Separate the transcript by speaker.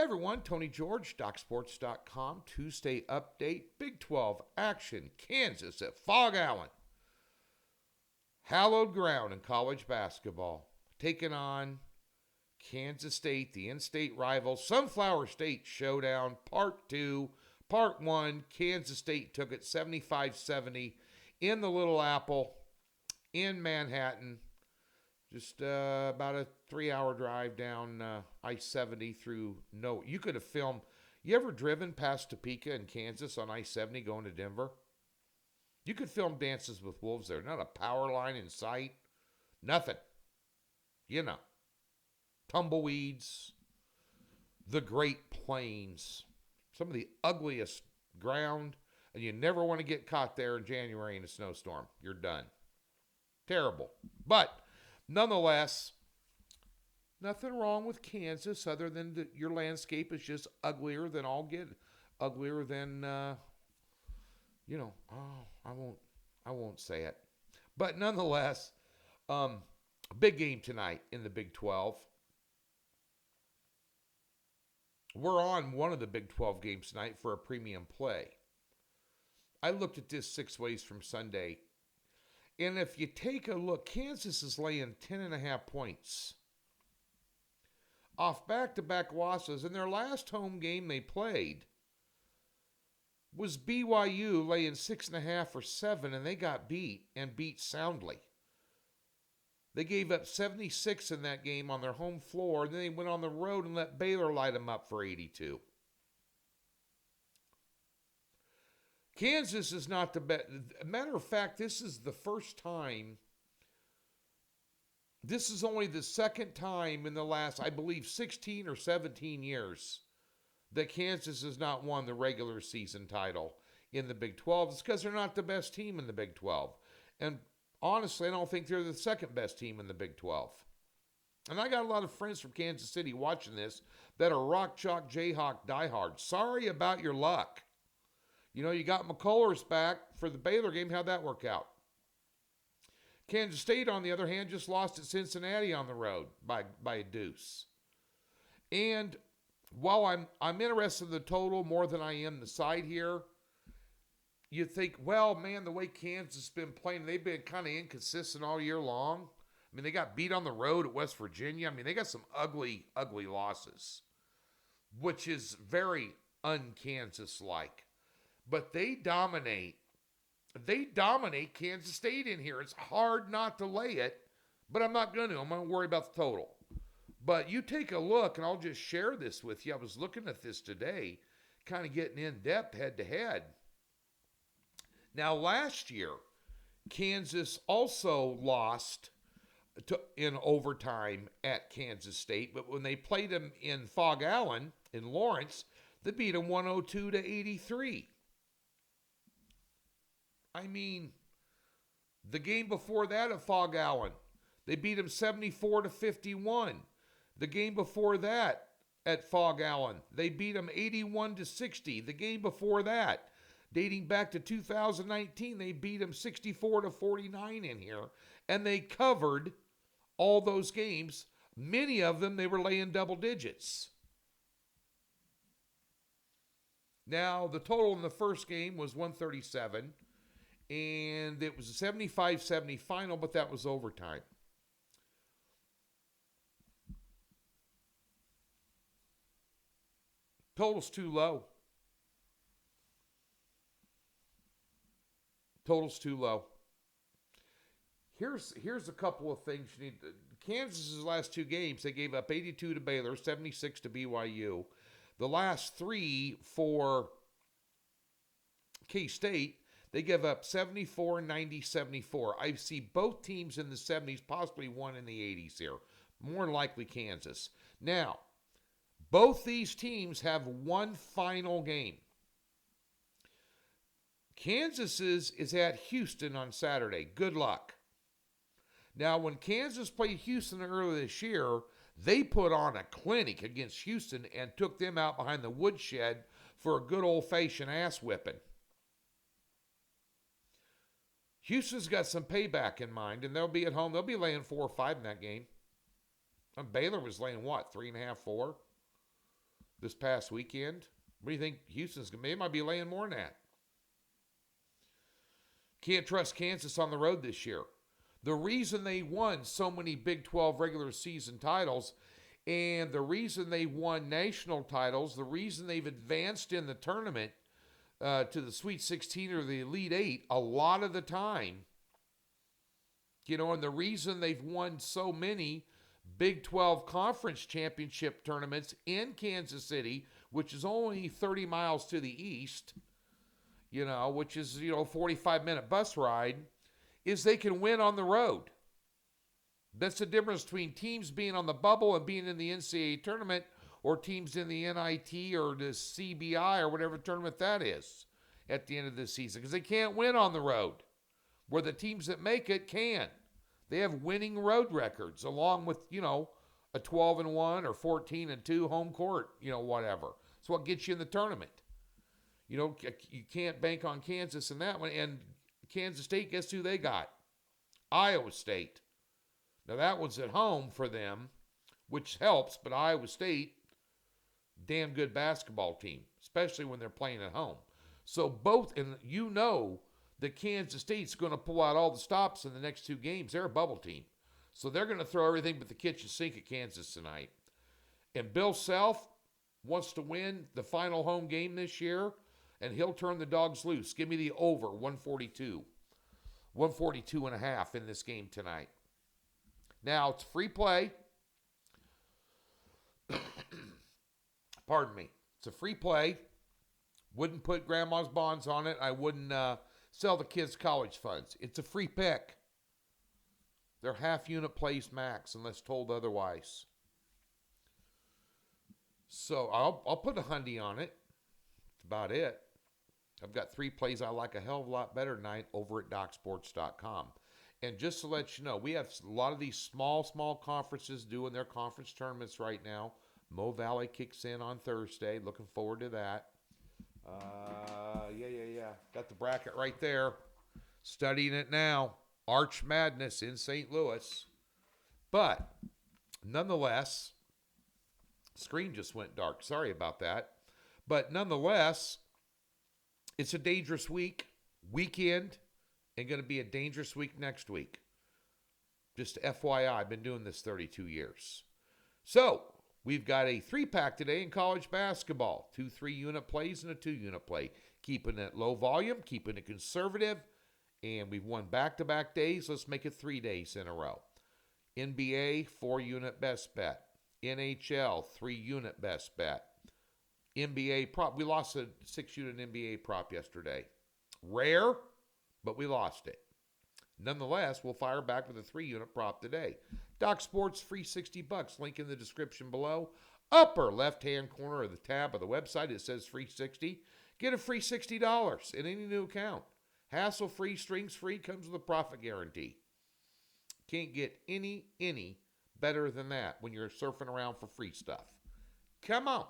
Speaker 1: Hey everyone, Tony George, DocSports.com, Tuesday update, Big 12 action, Kansas at Phog Allen. Hallowed ground in college basketball, taking on Kansas State, the in-state rival, Sunflower State Showdown, Part 2. Part 1, Kansas State took it 75-70 in the Little Apple in Manhattan. Just about a 3-hour drive down I-70 through you could have filmed. You ever driven past Topeka in Kansas on I-70 going to Denver? You could film Dances with Wolves there. Not a power line in sight. Nothing. You know. Tumbleweeds. The Great Plains. Some of the ugliest ground. And you never want to get caught there in January in a snowstorm. You're done. Terrible. But nonetheless, nothing wrong with Kansas other than your landscape is just uglier than all get. Uglier than, I won't say it. But nonetheless, big game tonight in the Big 12. We're on one of the Big 12 games tonight for a premium play. I looked at this 6 ways from Sunday. And if you take a look, Kansas is laying 10.5 points off back-to-back losses. And their last home game they played was BYU laying 6.5 or 7, and they got beat and beat soundly. They gave up 76 in that game on their home floor, and then they went on the road and let Baylor light them up for 82. Kansas is not the best. Matter of fact, this is the first time. This is only the second time in the last, I believe, 16 or 17 years that Kansas has not won the regular season title in the Big 12. It's because they're not the best team in the Big 12. And honestly, I don't think they're the second best team in the Big 12. And I got a lot of friends from Kansas City watching this that are Rock Chalk Jayhawk diehards. Sorry about your luck. You know, you got McCullers back for the Baylor game. How'd that work out? Kansas State, on the other hand, just lost at Cincinnati on the road by a deuce. And while I'm interested in the total more than I am the side here, you think, well, man, the way Kansas has been playing, they've been kind of inconsistent all year long. I mean, they got beat on the road at West Virginia. I mean, they got some ugly, ugly losses, which is very un-Kansas-like. But they dominate. They dominate Kansas State in here. It's hard not to lay it, but I'm not going to. I'm going to worry about the total. But you take a look, and I'll just share this with you. I was looking at this today, kind of getting in depth head-to-head. Now, last year, Kansas also lost in overtime at Kansas State, but when they played them in Phog Allen in Lawrence, they beat them 102-83. I mean, the game before that at Phog Allen, they beat them 74-51. The game before that at Phog Allen, they beat them 81-60. The game before that, dating back to 2019, they beat them 64-49 in here, and they covered all those games. Many of them, they were laying double digits. Now, the total in the first game was 137, and it was a 75-70 final, but that was overtime. Total's too low. Total's too low. Here's a couple of things you need. Kansas's last 2 games, they gave up 82 to Baylor, 76 to BYU. The last 3 for K-State, they give up 74, 90, 74. I see both teams in the 70s, possibly one in the 80s here. More than likely Kansas. Now, both these teams have one final game. Kansas's is at Houston on Saturday. Good luck. Now, when Kansas played Houston earlier this year, they put on a clinic against Houston and took them out behind the woodshed for a good old-fashioned ass-whipping. Houston's got some payback in mind, and they'll be at home. They'll be laying 4 or 5 in that game. And Baylor was laying, what, 3.5, 4? this past weekend. What do you think Houston's going to be? They might be laying more than that. Can't trust Kansas on the road this year. The reason they won so many Big 12 regular season titles and the reason they won national titles, the reason they've advanced in the tournament to the Sweet 16 or the Elite 8 a lot of the time, and the reason they've won so many Big 12 conference championship tournaments in Kansas City, which is only 30 miles to the east, which is, 45-minute bus ride, is they can win on the road. That's the difference between teams being on the bubble and being in the NCAA tournament or teams in the NIT or the CBI or whatever tournament that is at the end of the season, because they can't win on the road, where the teams that make it can. They have winning road records along with, a 12-1 or 14-2 home court, whatever. It's what gets you in the tournament. You can't bank on Kansas in that one. And Kansas State, guess who they got? Iowa State. Now, that one's at home for them, which helps, but Iowa State, damn good basketball team, especially when they're playing at home. So both, and that Kansas State's going to pull out all the stops in the next two games. They're a bubble team. So they're going to throw everything but the kitchen sink at Kansas tonight. And Bill Self wants to win the final home game this year, and he'll turn the dogs loose. Give me the over, 142. 142.5 in this game tonight. Now, it's free play. Pardon me. It's a free play. Wouldn't put grandma's bonds on it. I wouldn't sell the kids' college funds. It's a free pick. They're half-unit plays max unless told otherwise. So I'll put a $100 on it. That's about it. I've got 3 plays I like a hell of a lot better tonight over at DocSports.com. And just to let you know, we have a lot of these small conferences doing their conference tournaments right now. Mo Valley kicks in on Thursday. Looking forward to that. Yeah. Got the bracket right there. Studying it now. Arch Madness in St. Louis. But, nonetheless, screen just went dark. Sorry about that. But, nonetheless, it's a dangerous weekend, and going to be a dangerous week next week. Just FYI, I've been doing this 32 years. So, we've got a 3-pack today in college basketball. 2 3-unit plays and a 2-unit play. Keeping it low volume, keeping it conservative. And we've won back-to-back days. Let's make it 3 days in a row. NBA, 4-unit best bet. NHL, 3-unit best bet. NBA prop. We lost a 6-unit NBA prop yesterday. Rare, but we lost it. Nonetheless, we'll fire back with a 3-unit prop today. Doc Sports, free $60. Link in the description below. Upper left-hand corner of the tab of the website, it says free 60. Get a free $60 in any new account. Hassle-free, strings-free, comes with a profit guarantee. Can't get any better than that when you're surfing around for free stuff. Come on.